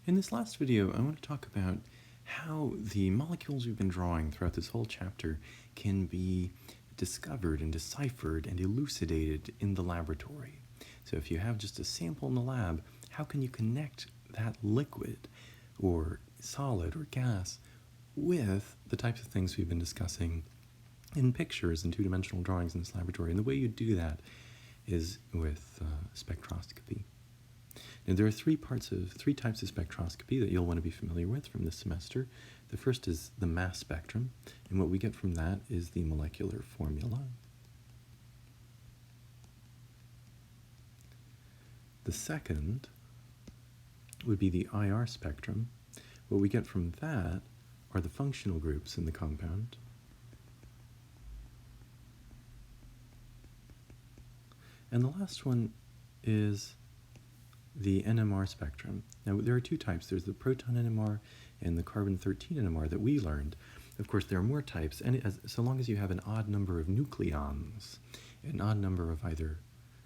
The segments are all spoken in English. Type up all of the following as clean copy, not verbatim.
In this last video, I want to talk about how the molecules we've been drawing throughout this whole chapter can be discovered and deciphered and elucidated in the laboratory. So if you have just a sample in the lab, how can you connect that liquid or solid or gas with the types of things we've been discussing in pictures and two-dimensional drawings in this laboratory? And the way you do that is with spectroscopy. Now, there are three types of spectroscopy that you'll want to be familiar with from this semester. The first is the mass spectrum, and what we get from that is the molecular formula. The second would be the IR spectrum. What we get from that are the functional groups in the compound. And the last one is the Nmr spectrum. Now, there are two types. There's the proton NMR and the carbon-13 NMR that we learned. Of course, there are more types, and so long as you have an odd number of nucleons, an odd number of either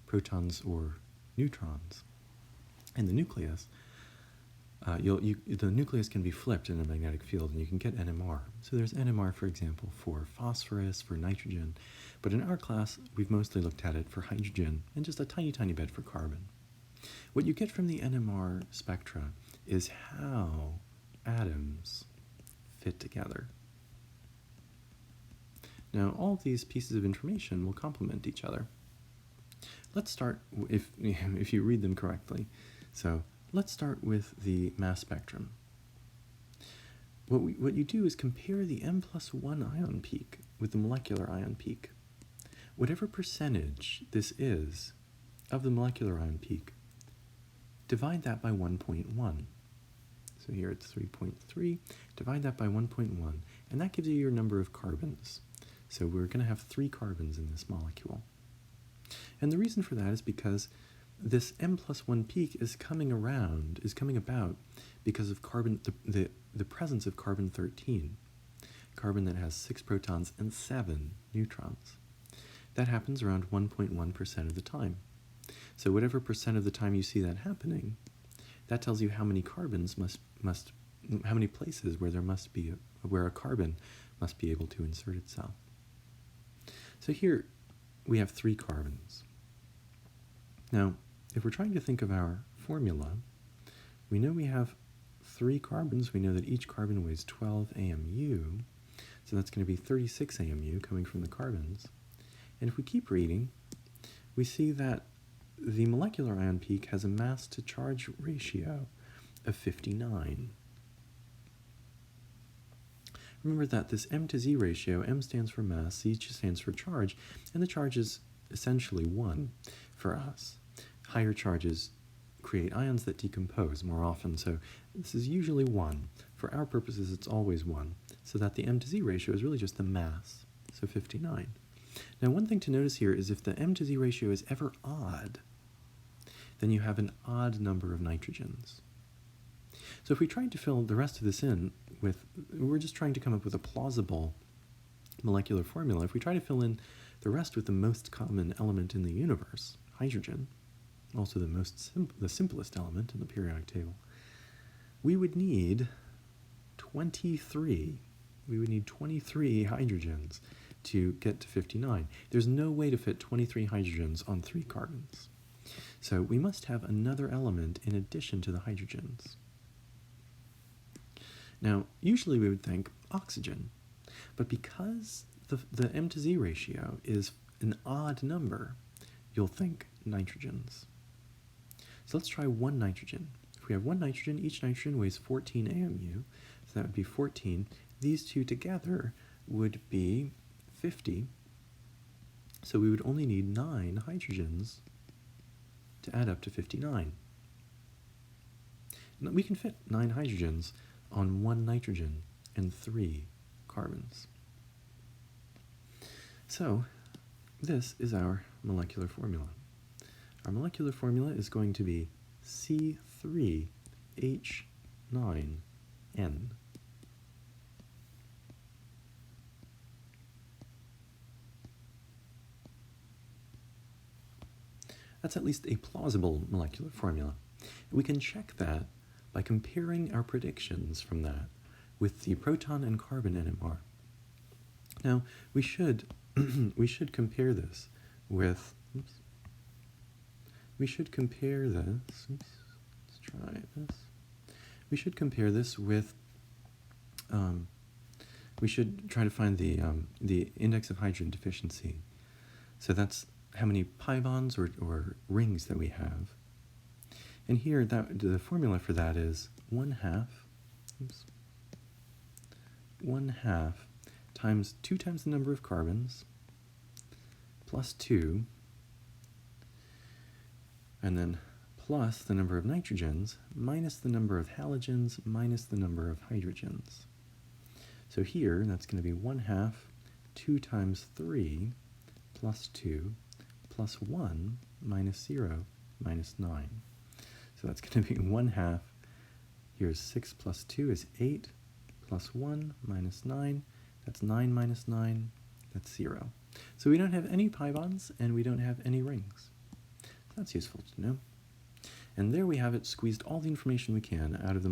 protons or neutrons in the nucleus, the nucleus can be flipped in a magnetic field, and you can get NMR. So there's NMR, for example, for phosphorus, for nitrogen, but in our class, we've mostly looked at it for hydrogen and just a tiny, tiny bit for carbon. What you get from the NMR spectra is how atoms fit together. Now, all of these pieces of information will complement each other. Let's start, if you read them correctly. So let's start with the mass spectrum. What you do is compare the M+1 ion peak with the molecular ion peak. Whatever percentage this is of the molecular ion peak, divide that by 1.1. So here it's 3.3. Divide that by 1.1, and that gives you your number of carbons. So we're going to have 3 carbons in this molecule. And the reason for that is because this M+1 peak is coming about because of the presence of carbon-13, carbon that has 6 protons and 7 neutrons. That happens around 1.1% of the time. So whatever percent of the time you see that happening, that tells you how many carbons how many places where a carbon must be able to insert itself. So here we have 3 carbons. Now, if we're trying to think of our formula, we know we have 3 carbons. We know that each carbon weighs 12 AMU, so that's going to be 36 AMU coming from the carbons. And if we keep reading, we see that the molecular ion peak has a mass to charge ratio of 59. Remember that this M to Z ratio, M stands for mass, Z stands for charge, and the charge is essentially 1 for us. Higher charges create ions that decompose more often, so this is usually 1. For our purposes, it's always 1, so that the M to Z ratio is really just the mass, so 59. Now, one thing to notice here is if the M to Z ratio is ever odd, then you have an odd number of nitrogens. So if we tried to fill the rest of this in we're just trying to come up with a plausible molecular formula. If we try to fill in the rest with the most common element in the universe, hydrogen, also the simplest element in the periodic table, we would need 23. We would need 23 hydrogens to get to 59. There's no way to fit 23 hydrogens on 3 carbons. So we must have another element in addition to the hydrogens. Now, usually we would think oxygen, but because the M to Z ratio is an odd number, you'll think nitrogens. So let's try 1 nitrogen. If we have 1 nitrogen, each nitrogen weighs 14 AMU, so that would be 14. These two together would be 50, so we would only need 9 hydrogens to add up to 59. Now, we can fit 9 hydrogens on 1 nitrogen and 3 carbons. So this is our molecular formula. Our molecular formula is going to be C3H9N. That's at least a plausible molecular formula. We can check that by comparing our predictions from that with the proton and carbon NMR. Now, we should we should compare this with, we should compare this, let's try this. We should compare this with, we should try to find the index of hydrogen deficiency. So that's how many pi bonds or rings that we have. And here, the formula for that is 1/2 times 2 times the number of carbons plus 2, and then plus the number of nitrogens minus the number of halogens minus the number of hydrogens. So here, that's going to be 1/2, 2 times 3 plus 2 plus 1 minus 0 minus 9. So that's going to be 1/2. Here's 6 plus 2 is 8 plus 1 minus 9. That's 9 minus 9. That's 0. So we don't have any pi bonds and we don't have any rings. That's useful to know. And there we have it, squeezed all the information we can out of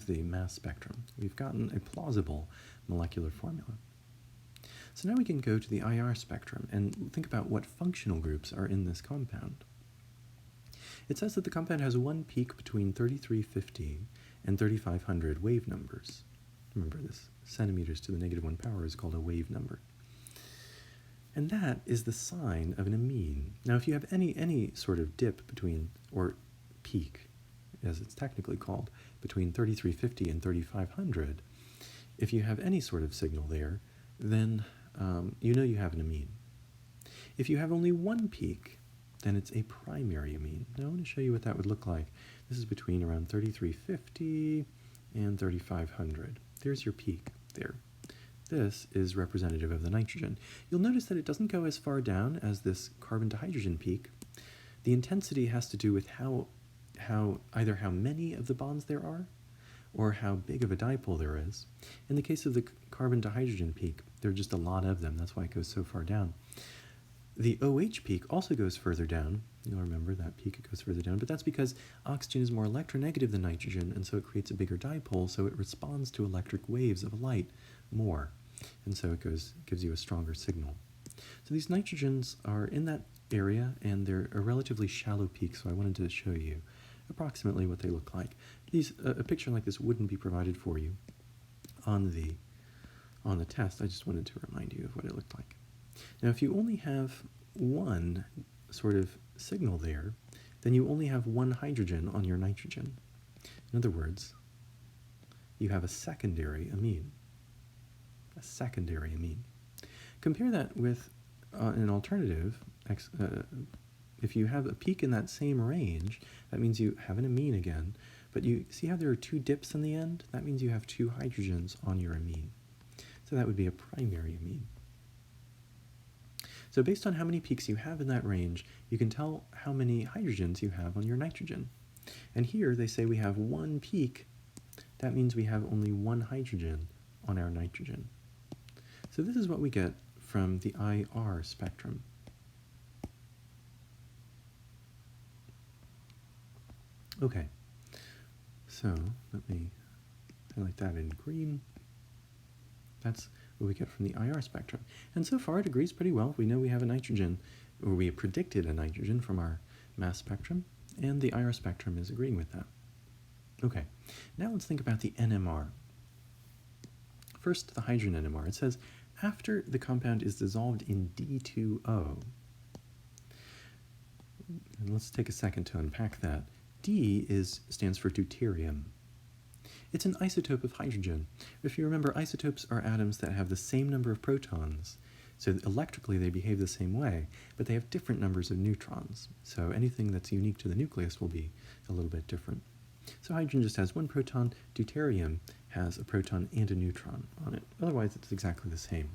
the mass spectrum. We've gotten a plausible molecular formula. So now we can go to the IR spectrum and think about what functional groups are in this compound. It says that the compound has one peak between 3350 and 3500 wave numbers. Remember, this centimeters to the -1 power is called a wave number. And that is the sign of an amine. Now, if you have any sort of dip between, or peak, as it's technically called, between 3350 and 3500, if you have any sort of signal there, then you know you have an amine. If you have only one peak, then it's a primary amine. Now, I want to show you what that would look like. This is between around 3350 and 3500. There's your peak there. This is representative of the nitrogen. You'll notice that it doesn't go as far down as this carbon to hydrogen peak. The intensity has to do with either how many of the bonds there are or how big of a dipole there is. In the case of the carbon to hydrogen peak, there are just a lot of them. That's why it goes so far down. The OH peak also goes further down. You'll remember that peak, it goes further down, but that's because oxygen is more electronegative than nitrogen, and so it creates a bigger dipole, so it responds to electric waves of light more, and so it gives you a stronger signal. So these nitrogens are in that area, and they're a relatively shallow peak, so I wanted to show you approximately what they look like. A picture like this wouldn't be provided for you on the test. I just wanted to remind you of what it looked like. Now, if you only have one sort of signal there, then you only have one hydrogen on your nitrogen. In other words, you have a secondary amine. A secondary amine. Compare that with an alternative. If you have a peak in that same range, that means you have an amine again, but you see how there are two dips in the end? That means you have two hydrogens on your amine. So that would be a primary amine. So based on how many peaks you have in that range, you can tell how many hydrogens you have on your nitrogen. And here they say we have one peak. That means we have only one hydrogen on our nitrogen. So this is what we get from the IR spectrum. Okay, so let me highlight that in green. That's what we get from the IR spectrum. And so far it agrees pretty well. We know we have a nitrogen, or we predicted a nitrogen from our mass spectrum, and the IR spectrum is agreeing with that. Okay, now let's think about the NMR. First, the hydrogen NMR. It says, after the compound is dissolved in D2O, and let's take a second to unpack that. D stands for deuterium. It's an isotope of hydrogen. If you remember, isotopes are atoms that have the same number of protons, so electrically they behave the same way, but they have different numbers of neutrons. So anything that's unique to the nucleus will be a little bit different. So hydrogen just has one proton, deuterium has a proton and a neutron on it. Otherwise, it's exactly the same.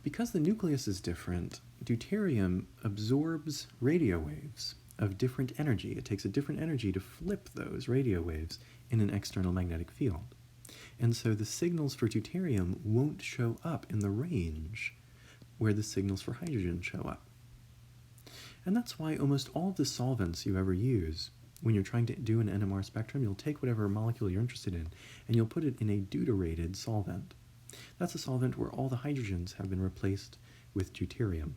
Because the nucleus is different, deuterium absorbs radio waves of different energy. It takes a different energy to flip those radio waves in an external magnetic field. And so the signals for deuterium won't show up in the range where the signals for hydrogen show up. And that's why almost all of the solvents you ever use when you're trying to do an NMR spectrum, you'll take whatever molecule you're interested in, and you'll put it in a deuterated solvent. That's a solvent where all the hydrogens have been replaced with deuterium.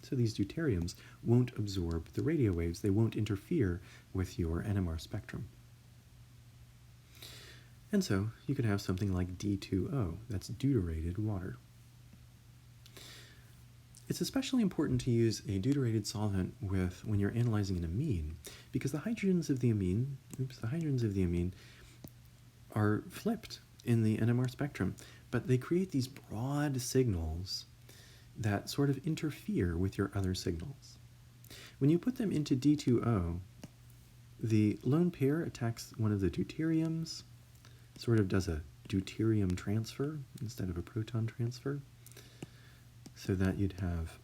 So these deuteriums won't absorb the radio waves. They won't interfere with your NMR spectrum. And so you could have something like D2O, that's deuterated water. It's especially important to use a deuterated solvent when you're analyzing an amine, because the hydrogens of the amine are flipped in the NMR spectrum, but they create these broad signals that sort of interfere with your other signals. When you put them into D2O, the lone pair attacks one of the deuteriums, sort of does a deuterium transfer instead of a proton transfer, so that you'd have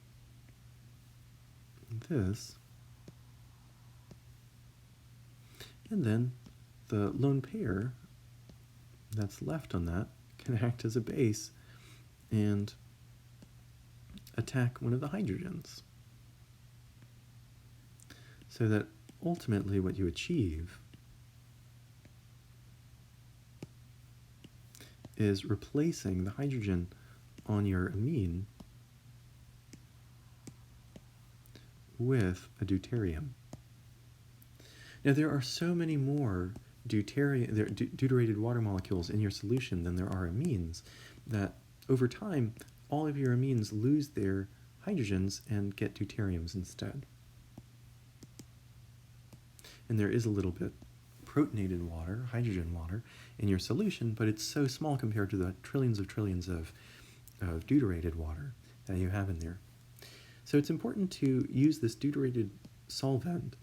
this, and then the lone pair that's left on that can act as a base and attack one of the hydrogens. So that ultimately what you achieve is replacing the hydrogen on your amine with a deuterium. Now there are so many more deuterated water molecules in your solution than there are amines that over time all of your amines lose their hydrogens and get deuteriums instead. And there is a little bit protonated water, hydrogen water, in your solution, but it's so small compared to the trillions of deuterated water that you have in there. So it's important to use this deuterated solvent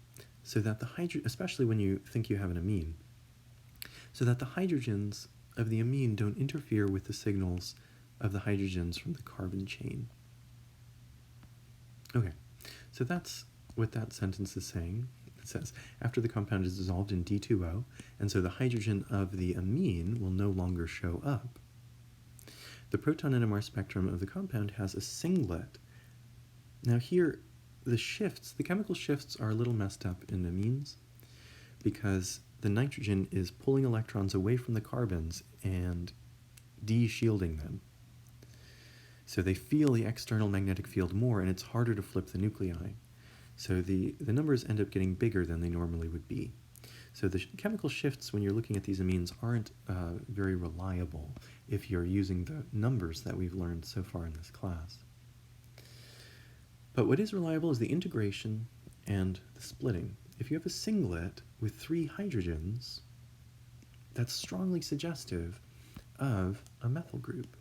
so that especially when you think you have an amine, so that the hydrogens of the amine don't interfere with the signals of the hydrogens from the carbon chain. Okay, so that's what that sentence is saying. It says, after the compound is dissolved in D2O, and so the hydrogen of the amine will no longer show up, the proton NMR spectrum of the compound has a singlet. Now here, the chemical shifts are a little messed up in amines because the nitrogen is pulling electrons away from the carbons and de-shielding them. So they feel the external magnetic field more, and it's harder to flip the nuclei. So the numbers end up getting bigger than they normally would be. So the chemical shifts when you're looking at these amines aren't very reliable if you're using the numbers that we've learned so far in this class. But what is reliable is the integration and the splitting. If you have a singlet with 3 hydrogens, that's strongly suggestive of a methyl group.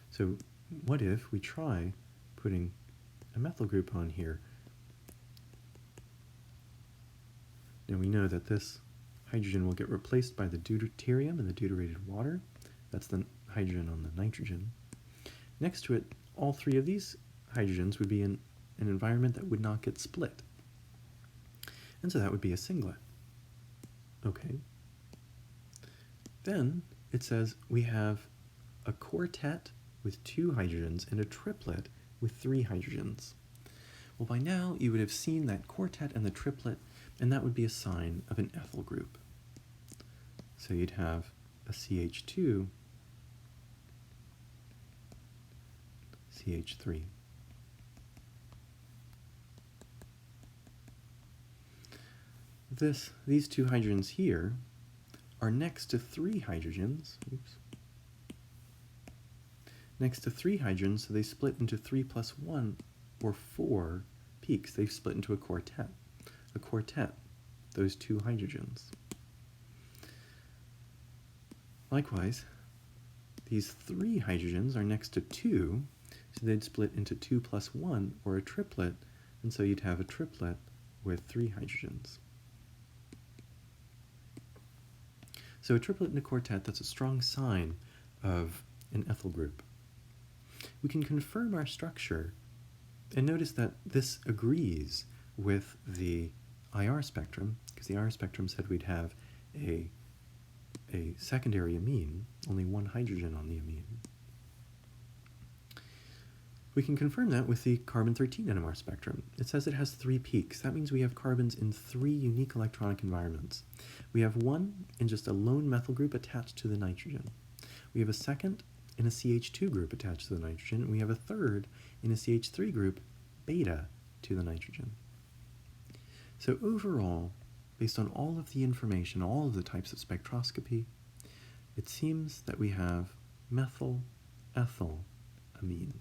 So what if we try putting a methyl group on here? Now we know that this hydrogen will get replaced by the deuterium in the deuterated water. That's the hydrogen on the nitrogen. Next to it, all 3 of these hydrogens would be in an environment that would not get split. And so that would be a singlet. Okay. Then it says we have a quartet with 2 hydrogens and a triplet with 3 hydrogens. Well, by now you would have seen that quartet and the triplet, and that would be a sign of an ethyl group. So you'd have a CH2, CH3. These 2 hydrogens here are next to 3 hydrogens. Oops. Next to 3 hydrogens, so they split into 3 plus 1, or 4 peaks. They've split into a quartet. A quartet, those 2 hydrogens. Likewise, these 3 hydrogens are next to 2, so they'd split into 2 plus 1, or a triplet, and so you'd have a triplet with 3 hydrogens. So a triplet and a quartet, that's a strong sign of an ethyl group. We can confirm our structure and notice that this agrees with the IR spectrum, because the IR spectrum said we'd have a secondary amine, only 1 hydrogen on the amine. We can confirm that with the carbon-13 Nmr spectrum. It says it has 3 peaks. That means we have carbons in 3 unique electronic environments. We have one in just a lone methyl group attached to the nitrogen. We have a second in a CH2 group attached to the nitrogen, and we have a third in a CH3 group beta to the nitrogen. So overall, based on all of the information, all of the types of spectroscopy, it seems that we have methyl ethyl amine.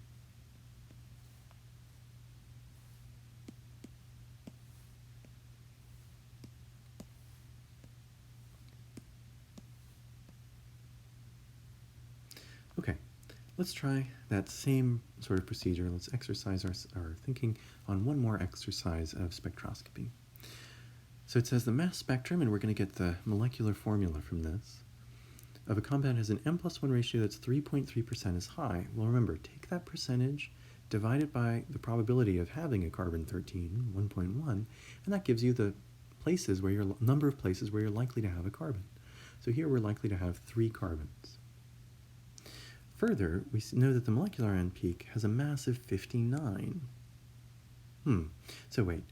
Okay, let's try that same sort of procedure. Let's exercise our thinking on one more exercise of spectroscopy. So it says the mass spectrum, and we're going to get the molecular formula from this, of a compound has an M+1 ratio that's 3.3% is high. Well, remember, take that percentage, divide it by the probability of having a carbon-13, 1.1, and that gives you the places where number of places where you're likely to have a carbon. So here we're likely to have 3 carbons. Further, we know that the molecular ion peak has a mass of 59. So wait,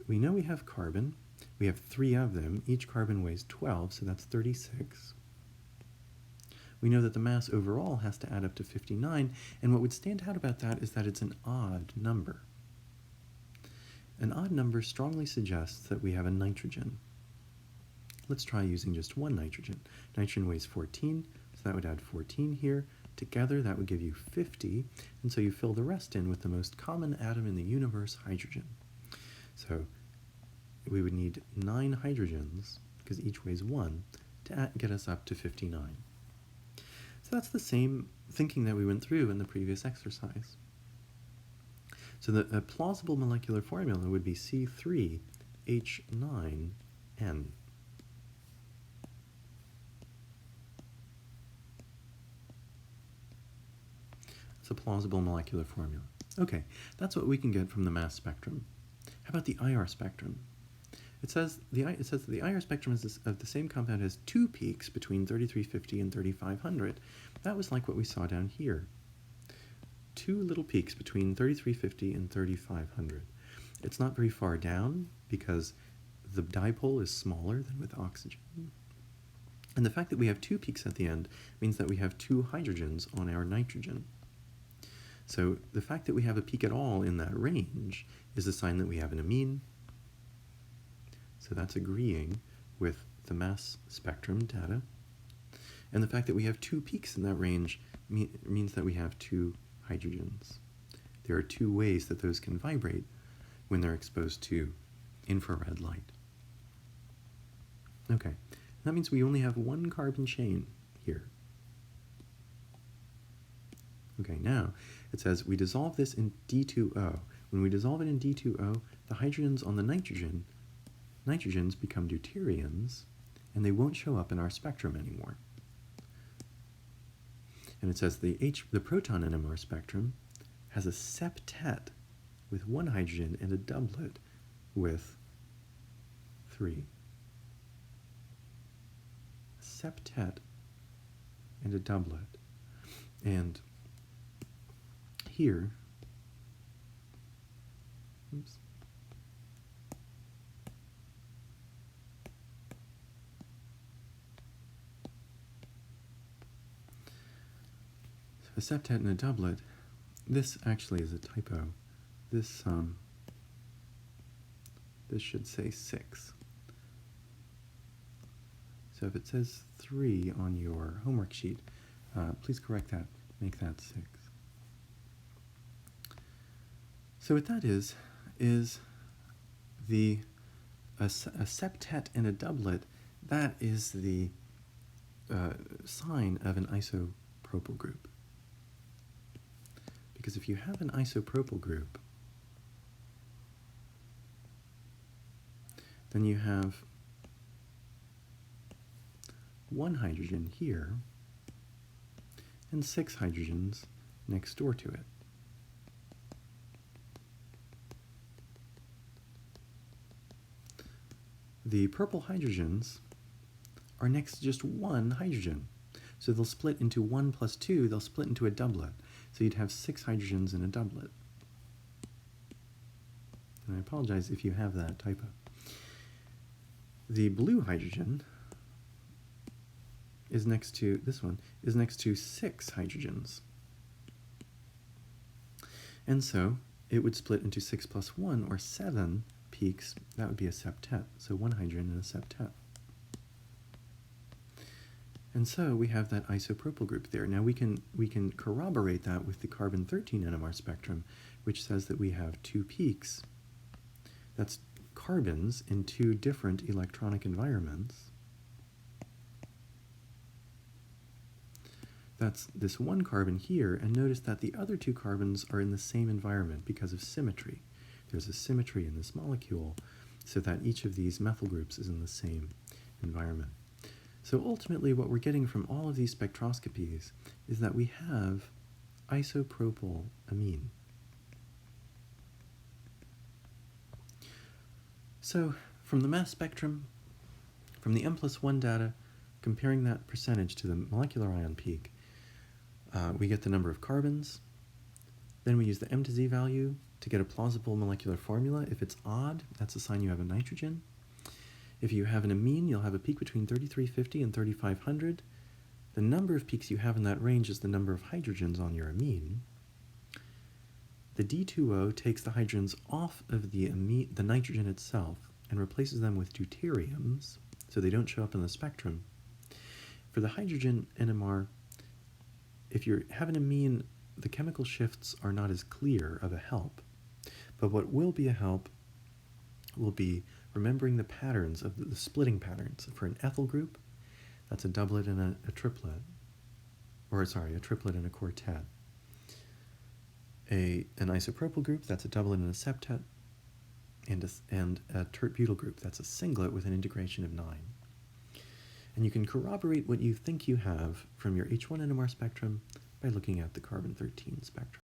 we know we have carbon. We have 3 of them. Each carbon weighs 12, so that's 36. We know that the mass overall has to add up to 59, and what would stand out about that is that it's an odd number. An odd number strongly suggests that we have a nitrogen. Let's try using just one nitrogen. Nitrogen weighs 14, so that would add 14 here. Together, that would give you 50, and so you fill the rest in with the most common atom in the universe, hydrogen. So we would need 9 hydrogens, because each weighs 1, to get us up to 59. So that's the same thinking that we went through in the previous exercise. So a plausible molecular formula would be C3H9N. It's a plausible molecular formula. Okay, that's what we can get from the mass spectrum. How about the IR spectrum? It says that the IR spectrum of the same compound has 2 peaks between 3350 and 3500. That was like what we saw down here. 2 little peaks between 3350 and 3500. It's not very far down because the dipole is smaller than with oxygen. And the fact that we have 2 peaks at the end means that we have 2 hydrogens on our nitrogen. So the fact that we have a peak at all in that range is a sign that we have an amine. So that's agreeing with the mass spectrum data. And the fact that we have 2 peaks in that range means that we have 2 hydrogens. There are 2 ways that those can vibrate when they're exposed to infrared light. Okay, that means we only have 1 carbon chain here. Okay, now it says we dissolve this in D2O. When we dissolve it in D2O, the hydrogens on the nitrogens become deuteriums, and they won't show up in our spectrum anymore. And it says the proton Nmr spectrum has a septet with 1 hydrogen and a doublet with 3. A septet and a doublet. And here, oops, a septet and a doublet. This actually is a typo. This should say 6. So if it says 3 on your homework sheet, please correct that. Make that 6. So what that is a septet and a doublet. That is the sign of an isopropyl group. Because if you have an isopropyl group, then you have 1 hydrogen here and 6 hydrogens next door to it. The purple hydrogens are next to just 1 hydrogen. So they'll split into 1 plus 2, they'll split into a doublet. So you'd have 6 hydrogens in a doublet. And I apologize if you have that typo. The blue hydrogen is next to, this one, is next to 6 hydrogens. And so it would split into 6 plus 1, or 7 peaks. That would be a septet, so 1 hydrogen in a septet. And so we have that isopropyl group there. Now we can corroborate that with the carbon-13 Nmr spectrum, which says that we have 2 peaks. That's carbons in 2 different electronic environments. That's this 1 carbon here, and notice that the other 2 carbons are in the same environment because of symmetry. There's a symmetry in this molecule so that each of these methyl groups is in the same environment. So ultimately what we're getting from all of these spectroscopies is that we have isopropyl amine. So from the mass spectrum, from the M+1 data, comparing that percentage to the molecular ion peak, we get the number of carbons. Then we use the M to Z value to get a plausible molecular formula. If it's odd, that's a sign you have a nitrogen. If you have an amine, you'll have a peak between 3350 and 3500. The number of peaks you have in that range is the number of hydrogens on your amine. The D2O takes the hydrogens off of the nitrogen itself and replaces them with deuteriums, so they don't show up in the spectrum. For the hydrogen NMR, if you have an amine, the chemical shifts are not as clear of a help. But what will be a help will be remembering the patterns of the splitting patterns. For an ethyl group, that's a doublet and a triplet. Or sorry, a triplet and a quartet. An isopropyl group, that's a doublet and a septet. And a tert-butyl group, that's a singlet with an integration of 9. And you can corroborate what you think you have from your H1 NMR spectrum by looking at the carbon-13 spectrum.